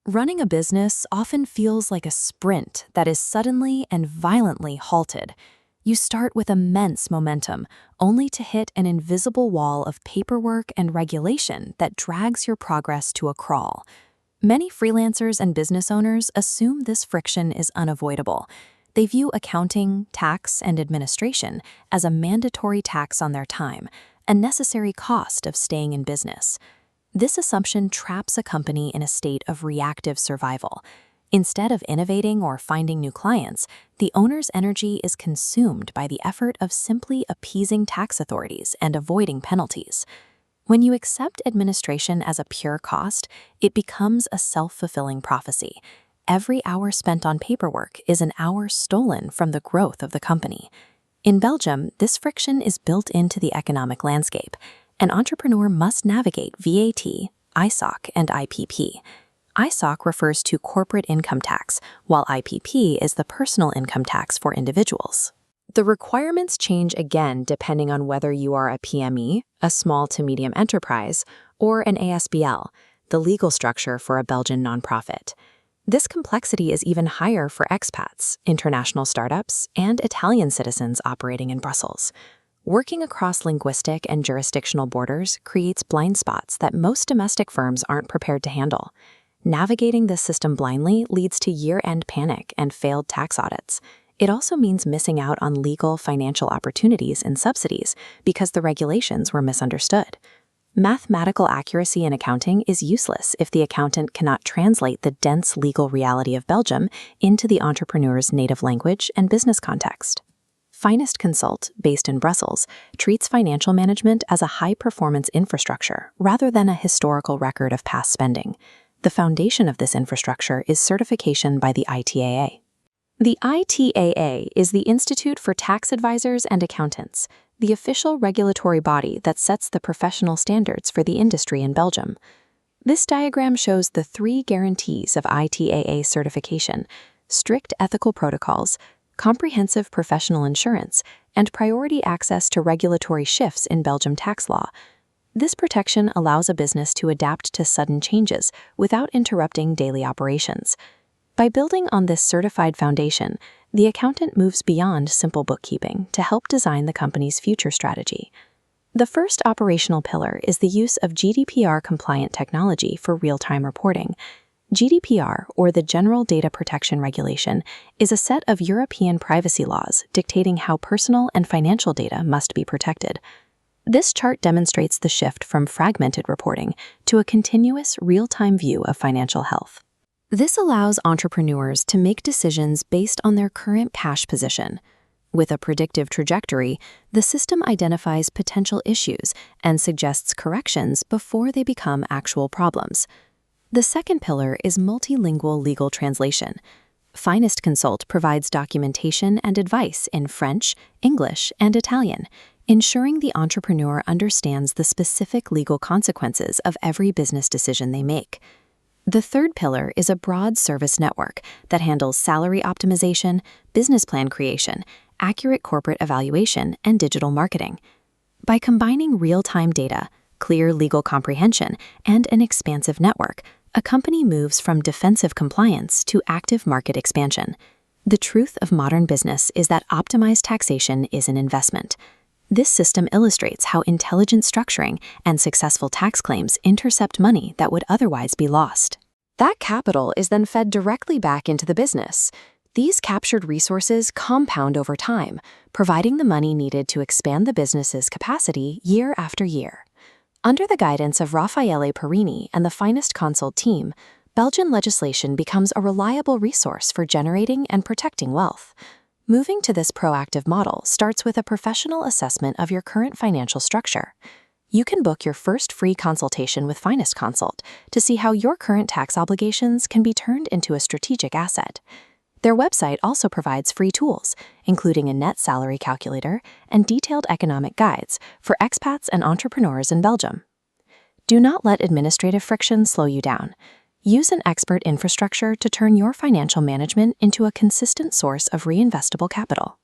Running a business often feels like a sprint that is suddenly and violently halted. You start with immense momentum, only to hit an invisible wall of paperwork and regulation that drags your progress to a crawl. Many freelancers and business owners assume this friction is unavoidable. They view accounting, tax, and administration as a mandatory tax on their time, a necessary cost of staying in business. This assumption traps a company in a state of reactive survival. Instead of innovating or finding new clients, the owner's energy is consumed by the effort of simply appeasing tax authorities and avoiding penalties. When you accept administration as a pure cost, it becomes a self-fulfilling prophecy. Every hour spent on paperwork is an hour stolen from the growth of the company. In Belgium, this friction is built into the economic landscape. An entrepreneur must navigate VAT, ISOC, and IPP. ISOC refers to corporate income tax, while IPP is the personal income tax for individuals. The requirements change again depending on whether you are a PME, a small to medium enterprise, or an ASBL, the legal structure for a Belgian nonprofit. This complexity is even higher for expats, international startups, and Italian citizens operating in Brussels. Working across linguistic and jurisdictional borders creates blind spots that most domestic firms aren't prepared to handle. Navigating this system blindly leads to year-end panic and failed tax audits. It also means missing out on legal financial opportunities and subsidies because the regulations were misunderstood. Mathematical accuracy in accounting is useless if the accountant cannot translate the dense legal reality of Belgium into the entrepreneur's native language and business context. Finest Consult, based in Brussels, treats financial management as a high-performance infrastructure rather than a historical record of past spending. The foundation of this infrastructure is certification by the ITAA. The ITAA is the Institute for Tax Advisors and Accountants, the official regulatory body that sets the professional standards for the industry in Belgium. This diagram shows the 3 guarantees of ITAA certification: strict ethical protocols, comprehensive professional insurance, and priority access to regulatory shifts in Belgium tax law. This protection allows a business to adapt to sudden changes without interrupting daily operations. By building on this certified foundation, the accountant moves beyond simple bookkeeping to help design the company's future strategy. The first operational pillar is the use of GDPR-compliant technology for real-time reporting. GDPR, or the General Data Protection Regulation, is a set of European privacy laws dictating how personal and financial data must be protected. This chart demonstrates the shift from fragmented reporting to a continuous, real-time view of financial health. This allows entrepreneurs to make decisions based on their current cash position. With a predictive trajectory, the system identifies potential issues and suggests corrections before they become actual problems. The second pillar is multilingual legal translation. Finest Consult provides documentation and advice in French, English, and Italian, ensuring the entrepreneur understands the specific legal consequences of every business decision they make. The third pillar is a broad service network that handles salary optimization, business plan creation, accurate corporate evaluation, and digital marketing. By combining real-time data, clear legal comprehension, and an expansive network, a company moves from defensive compliance to active market expansion. The truth of modern business is that optimized taxation is an investment. This system illustrates how intelligent structuring and successful tax claims intercept money that would otherwise be lost. That capital is then fed directly back into the business. These captured resources compound over time, providing the money needed to expand the business's capacity year after year. Under the guidance of Raffaele Perrini and the Finest Consult team, Belgian legislation becomes a reliable resource for generating and protecting wealth. Moving to this proactive model starts with a professional assessment of your current financial structure. You can book your first free consultation with Finest Consult to see how your current tax obligations can be turned into a strategic asset. Their website also provides free tools, including a net salary calculator and detailed economic guides for expats and entrepreneurs in Belgium. Do not let administrative friction slow you down. Use an expert infrastructure to turn your financial management into a consistent source of reinvestable capital.